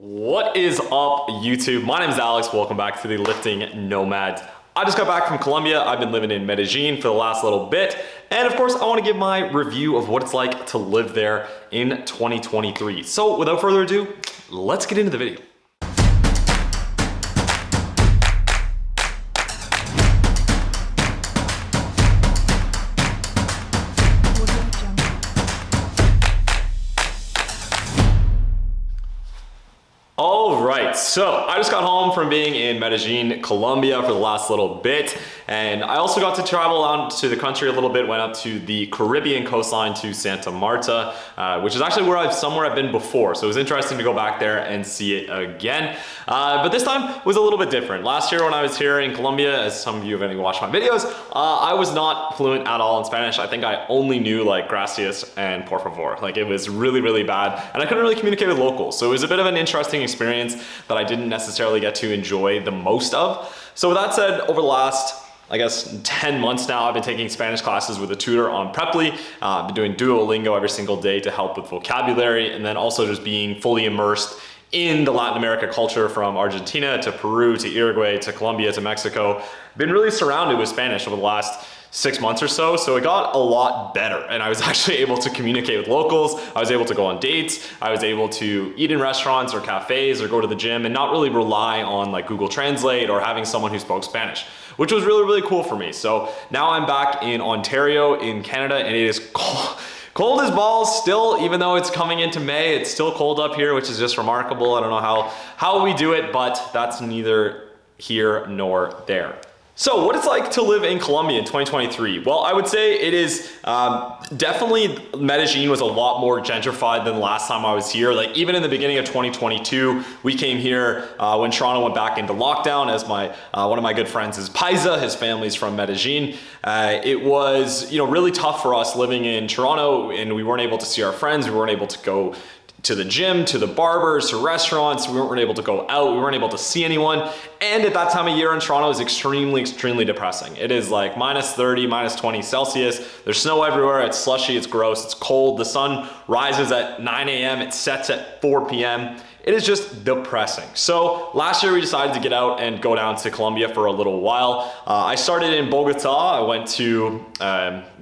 What is up, YouTube? My name is Alex. Welcome back to the Lifting Nomad. I just got back from Colombia. I've been living in Medellin for the last little bit. And of course, I want to give my review of what it's like to live there in 2023. So without further ado, let's get into the video. All right, so I just got home from being in Medellin, Colombia for the last little bit, and I also got to travel out to the country a little bit, went up to the Caribbean coastline to Santa Marta, which is actually somewhere I've been before, so it was interesting to go back there and see it again. But this time was a little bit different. Last year when I was here in Colombia, as some of you have watched my videos, I was not fluent at all in Spanish. I think I only knew like gracias and por favor. Like it was really, really bad, and I couldn't really communicate with locals, so it was a bit of an interesting experience that I didn't necessarily get to enjoy the most of. So with that said, over the last, I guess, 10 months now, I've been taking Spanish classes with a tutor on Preply. I've been doing Duolingo every single day to help with vocabulary, and then also just being fully immersed in the Latin America culture from Argentina to Peru to Uruguay to Colombia to Mexico. Been really surrounded with Spanish over the last 6 months or so, so it got a lot better, and I was actually able to communicate with locals. I was able to go on dates. I was able to eat in restaurants or cafes or go to the gym and not really rely on like Google Translate or having someone who spoke Spanish, which was really, really cool for me. So now I'm back in Ontario in Canada, and it is cold as balls still, even though it's coming into May. It's still cold up here, which is just remarkable. I don't know how we do it, but that's neither here nor there. So what it's like to live in Colombia in 2023? Well, I would say it is definitely, Medellin was a lot more gentrified than the last time I was here. Like even in the beginning of 2022, we came here when Toronto went back into lockdown, as one of my good friends is Paisa, his family's from Medellin. It was really tough for us living in Toronto, and we weren't able to see our friends. We weren't able to go to the gym, to the barbers, to restaurants. We weren't able to go out. We weren't able to see anyone. And at that time of year in Toronto is extremely, extremely depressing. It is like minus 30, minus 20 Celsius. There's snow everywhere. It's slushy, it's gross, it's cold. The sun rises at 9 a.m. It sets at 4 p.m. It is just depressing. So last year we decided to get out and go down to Colombia for a little while. I started in Bogota. I went to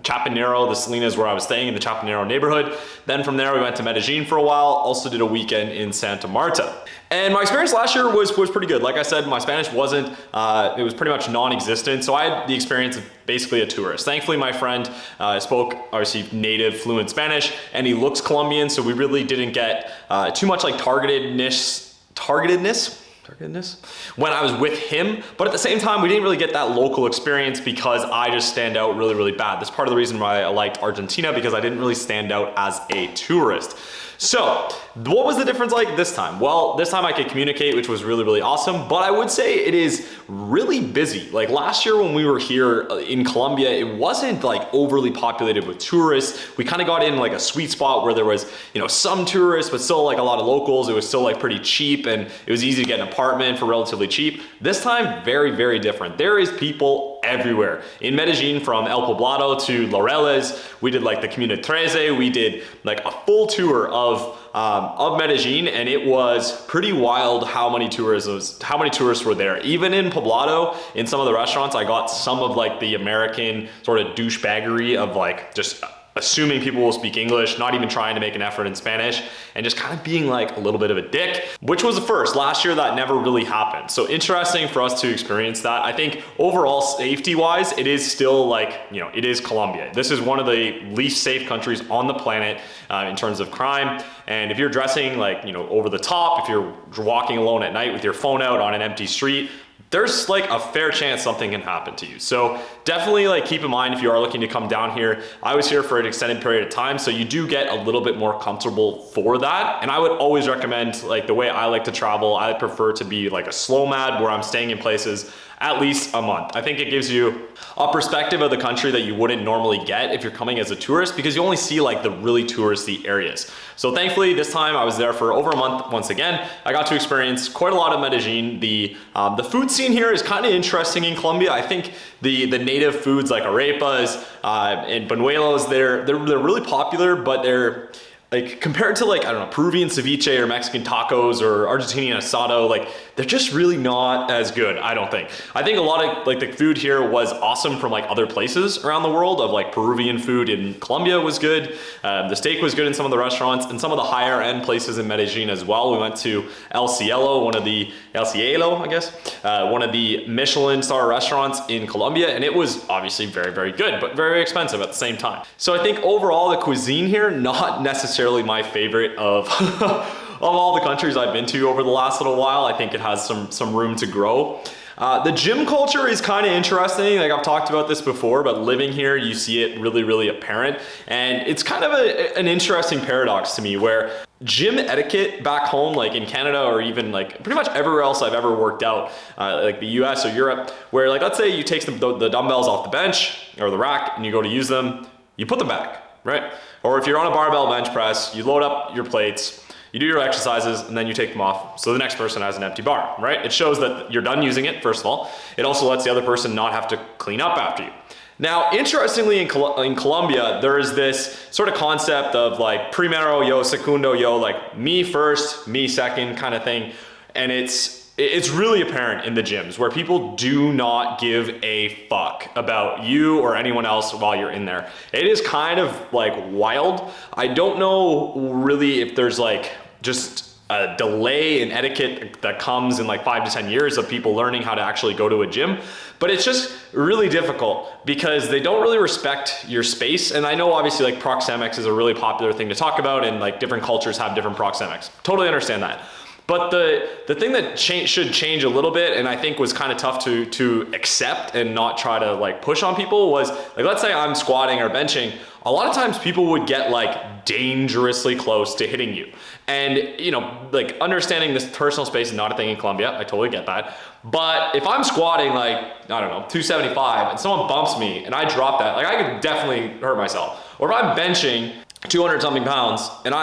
Chapinero, the Salinas where I was staying in the Chapinero neighborhood. Then from there we went to Medellin for a while, also did a weekend in Santa Marta. And my experience last year was pretty good. Like I said, my Spanish wasn't, it was pretty much non-existent. So I had the experience of basically a tourist. Thankfully, my friend spoke, obviously, native fluent Spanish, and he looks Colombian. So we really didn't get too much like targetedness when I was with him. But at the same time, we didn't really get that local experience because I just stand out really, really bad. That's part of the reason why I liked Argentina, because I didn't really stand out as a tourist. So what was the difference like this time? Well, this time I could communicate, which was really, really awesome, but I would say it is really busy. Like last year when we were here in Colombia, it wasn't like overly populated with tourists. We kind of got in like a sweet spot where there was, some tourists, but still like a lot of locals. It was still like pretty cheap, and it was easy to get an apartment for relatively cheap. This time, very, very different. There is people everywhere. In Medellin, from El Poblado to Laureles, we did like the Comuna 13. We did like a full tour of Medellin, and it was pretty wild how many tourists were there. Even in Poblado, in some of the restaurants, I got some of like the American sort of douchebaggery of like just assuming people will speak English, not even trying to make an effort in Spanish, and just kind of being like a little bit of a dick, which was the first. Last year that never really happened. So interesting for us to experience that. I think overall safety-wise, it is still like, it is Colombia. This is one of the least safe countries on the planet in terms of crime. And if you're dressing like, over the top, if you're walking alone at night with your phone out on an empty street, there's like a fair chance something can happen to you. So definitely like keep in mind if you are looking to come down here. I was here for an extended period of time, so you do get a little bit more comfortable for that. And I would always recommend, like the way I like to travel, I prefer to be like a slow mad where I'm staying in places at least a month. I think it gives you a perspective of the country that you wouldn't normally get if you're coming as a tourist, because you only see like the really touristy areas. So thankfully this time I was there for over a month. Once again, I got to experience quite a lot of Medellin. The food scene here is kind of interesting in Colombia. I think the native foods like arepas and buñuelos, they're really popular, but they're like compared to like, I don't know, Peruvian ceviche or Mexican tacos or Argentinian asado, like they're just really not as good, I don't think. I think a lot of like the food here was awesome from like other places around the world, of like Peruvian food in Colombia was good. The steak was good in some of the restaurants, and some of the higher end places in Medellin as well. We went to El Cielo, one of the Michelin star restaurants in Colombia, and it was obviously very, very good, but very expensive at the same time. So I think overall the cuisine here, not necessarily my favorite of of all the countries I've been to over the last little while. I think it has some room to grow. The gym culture is kind of interesting. Like I've talked about this before, but living here, you see it really, really apparent. And it's kind of an interesting paradox to me, where gym etiquette back home, like in Canada or even like pretty much everywhere else I've ever worked out, like the US or Europe, where like, let's say you take the dumbbells off the bench or the rack and you go to use them, you put them back, right? Or if you're on a barbell bench press, you load up your plates, you do your exercises, and then you take them off so the next person has an empty bar, right? It shows that you're done using it, first of all. It also lets the other person not have to clean up after you. Now, interestingly, in Colombia, there is this sort of concept of like primero yo, segundo yo, like me first, me second kind of thing. And it's really apparent in the gyms, where people do not give a fuck about you or anyone else while you're in there. It is kind of like wild. I don't know really if there's like just a delay in etiquette that comes in like 5 to 10 years of people learning how to actually go to a gym, but it's just really difficult because they don't really respect your space. And I know obviously like proxemics is a really popular thing to talk about, and like different cultures have different proxemics. Totally understand that. But the thing that should change a little bit, and I think was kind of tough to accept and not try to like push on people, was like, let's say I'm squatting or benching, a lot of times people would get like dangerously close to hitting you. And you know, like understanding this personal space is not a thing in Colombia, I totally get that. But if I'm squatting like, I don't know, 275 and someone bumps me and I drop that, like I could definitely hurt myself. Or if I'm benching 200 something pounds and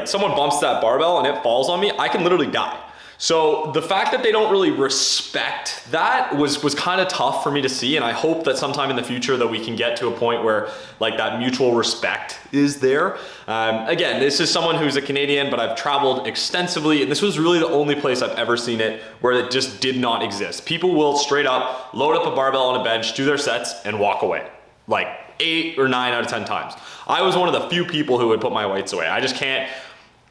someone bumps that barbell and it falls on me, I can literally die. So the fact that they don't really respect that was kind of tough for me to see, and I hope that sometime in the future that we can get to a point where like that mutual respect is there. Again, this is someone who's a Canadian, but I've traveled extensively, and this was really the only place I've ever seen it where it just did not exist. People will straight up load up a barbell on a bench, do their sets, and walk away. Like 8 or 9 out of 10 times. I was one of the few people who would put my weights away. I just can't.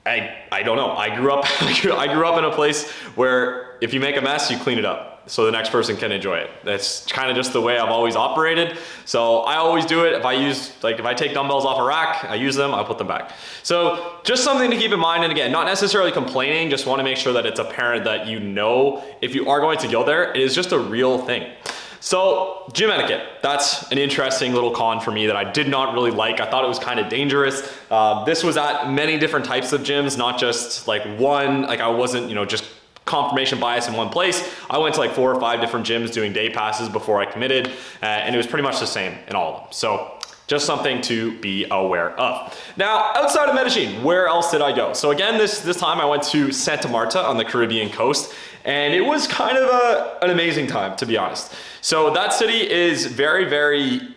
I don't know. I grew up in a place where if you make a mess, you clean it up so the next person can enjoy it. That's kind of just the way I've always operated. So I always do it. If I take dumbbells off a rack, I use them, I put them back. So just something to keep in mind. And again, not necessarily complaining, just want to make sure that it's apparent that you know if you are going to go there, it is just a real thing. So gym etiquette, that's an interesting little con for me that I did not really like. I thought it was kind of dangerous. This was at many different types of gyms, not just like one, like I wasn't, just confirmation bias in one place. I went to like 4 or 5 different gyms doing day passes before I committed, and it was pretty much the same in all of them. So just something to be aware of. Now, outside of Medellin, where else did I go? So again, this time I went to Santa Marta on the Caribbean coast, and it was kind of an amazing time, to be honest. So that city is very, very,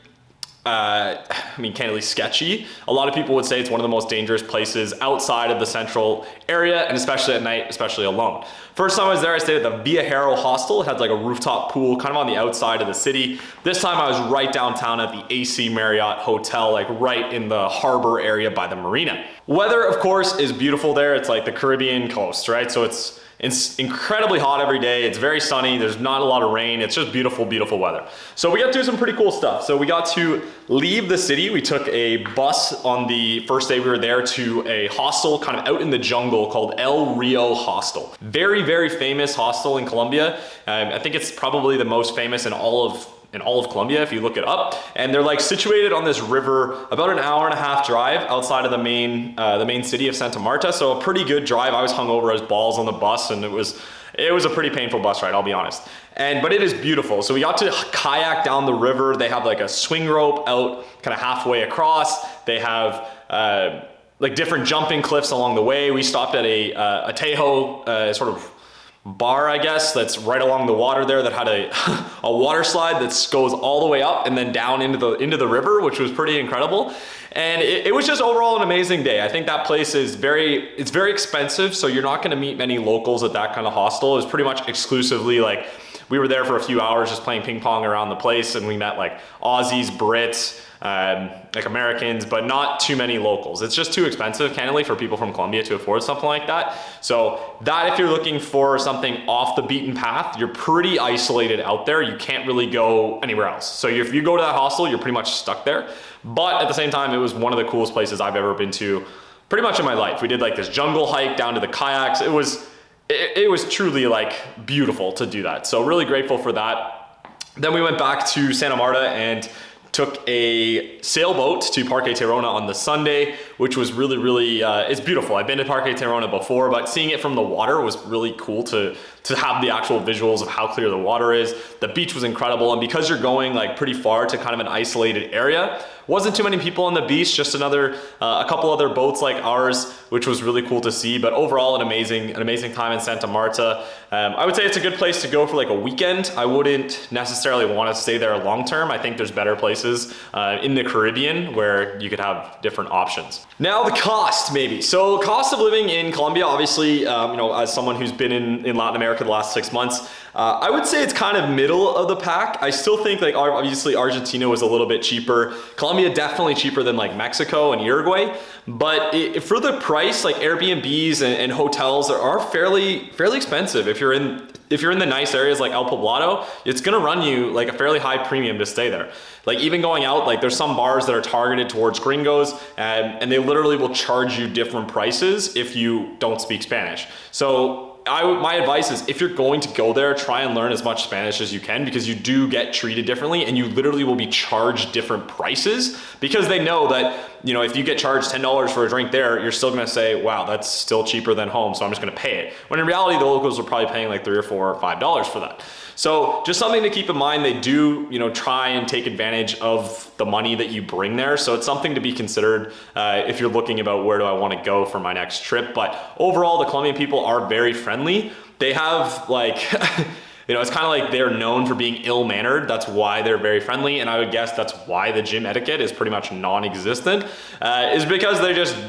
candidly sketchy. A lot of people would say it's one of the most dangerous places outside of the central area, and especially at night, especially alone. First time I was there, I stayed at the Viajero hostel. It had like a rooftop pool kind of on the outside of the city. This time I was right downtown at the AC Marriott Hotel, like right in the harbor area by the marina. Weather, of course, is beautiful there. It's like the Caribbean coast, right? So it's incredibly hot every day. It's very sunny. There's not a lot of rain. It's just beautiful, beautiful weather. So we got to do some pretty cool stuff. So we got to leave the city. We took a bus on the first day we were there to a hostel kind of out in the jungle called El Rio Hostel. Very, very famous hostel in Colombia. I think it's probably the most famous in all of Colombia if you look it up. And they're like situated on this river, about an hour and a half drive outside of the main city of Santa Marta. So a pretty good drive. I was hungover as balls on the bus, and it was a pretty painful bus ride, I'll be honest. But it is beautiful. So we got to kayak down the river. They have like a swing rope out kind of halfway across. They have like different jumping cliffs along the way. We stopped at a Tejo sort of bar, I guess, that's right along the water there that had a water slide that goes all the way up and then down into the river, which was pretty incredible. And it was just overall an amazing day. I think that place is it's very expensive, so you're not gonna meet many locals at that kind of hostel. It was pretty much exclusively like, we were there for a few hours just playing ping pong around the place, and we met like Aussies, Brits, like Americans, but not too many locals. It's just too expensive, candidly, for people from Colombia to afford something like that. So that, if you're looking for something off the beaten path, you're pretty isolated out there. You can't really go anywhere else. So if you go to that hostel, you're pretty much stuck there. But at the same time, it was one of the coolest places I've ever been to pretty much in my life. We did like this jungle hike down to the kayaks. It was truly like beautiful to do that. So really grateful for that. Then we went back to Santa Marta and took a sailboat to Parque Tayrona on the Sunday, which was really, it's beautiful. I've been to Parque Tayrona before, but seeing it from the water was really cool to have the actual visuals of how clear the water is. The beach was incredible, and because you're going like pretty far to kind of an isolated area, wasn't too many people on the beach, just a couple other boats like ours, which was really cool to see. But overall, an amazing time in Santa Marta. I would say it's a good place to go for like a weekend. I wouldn't necessarily want to stay there long term. I think there's better places in the Caribbean where you could have different options. Now the cost, maybe. So cost of living in Colombia, obviously, as someone who's been in Latin America the last 6 months, I would say it's kind of middle of the pack. I still think like obviously Argentina was a little bit cheaper. Colombia definitely cheaper than like Mexico and Uruguay. But for the price, like Airbnbs and hotels are fairly expensive. If you're in the nice areas like El Poblado, it's gonna run you like a fairly high premium to stay there. Like even going out, like there's some bars that are targeted towards gringos, and they literally will charge you different prices if you don't speak Spanish. So my advice is, if you're going to go there, try and learn as much Spanish as you can, because you do get treated differently and you literally will be charged different prices, because they know that, if you get charged $10 for a drink there, you're still gonna say, wow, that's still cheaper than home, so I'm just gonna pay it. When in reality, the locals are probably paying like $3 or $4 or $5 for that. So just something to keep in mind. They do, try and take advantage of the money that you bring there. So it's something to be considered if you're looking about where do I want to go for my next trip. But overall, the Colombian people are very friendly. They have like, it's kind of like they're known for being ill-mannered. That's why they're very friendly. And I would guess that's why the gym etiquette is pretty much non-existent, is because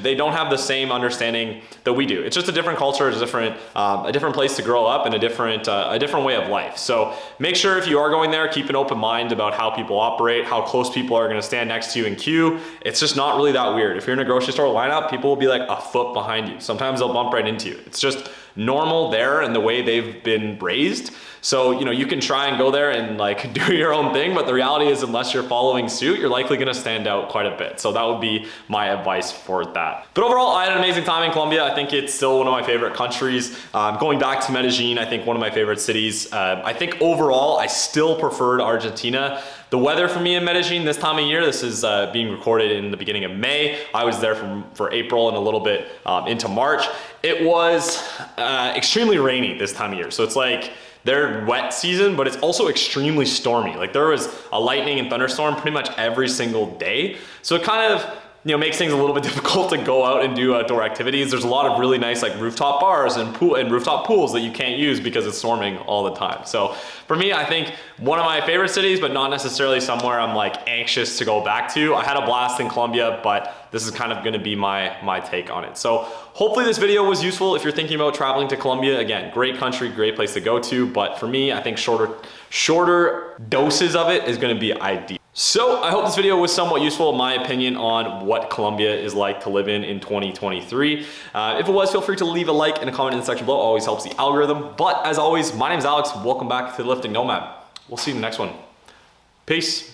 they don't have the same understanding that we do. It's just a different culture, it's a different place to grow up, and a different way of life. So make sure if you are going there, keep an open mind about how people operate, how close people are gonna stand next to you in queue. It's just not really that weird. If you're in a grocery store lineup, people will be like a foot behind you. Sometimes they'll bump right into you. It's just normal there and the way they've been raised. So, you can try and go there and like do your own thing, but the reality is, unless you're following suit, you're likely gonna stand out quite a bit. So that would be my advice for that. But overall, I had an amazing time in Colombia. I think it's still one of my favorite countries. Going back to Medellin, I think one of my favorite cities. I think overall, I still preferred Argentina. The weather for me in Medellin this time of year, this is being recorded in the beginning of May. I was there for April and a little bit into March. It was extremely rainy this time of year. So it's like their wet season, but it's also extremely stormy. Like there was a lightning and thunderstorm pretty much every single day. So it kind of makes things a little bit difficult to go out and do outdoor activities. There's a lot of really nice like rooftop bars and rooftop pools that you can't use because it's storming all the time. So for me, I think one of my favorite cities, but not necessarily somewhere I'm like anxious to go back to. I had a blast in Colombia, but this is kind of gonna be my take on it. So hopefully this video was useful if you're thinking about traveling to Colombia. Again, great country, great place to go to, but for me, I think shorter doses of it is gonna be ideal. So I hope this video was somewhat useful in my opinion on what Colombia is like to live in 2023. If it was, feel free to leave a like and a comment in the section below. Always helps the algorithm. But as always, my name is Alex. Welcome back to the Lifting Nomad. We'll see you in the next one. Peace.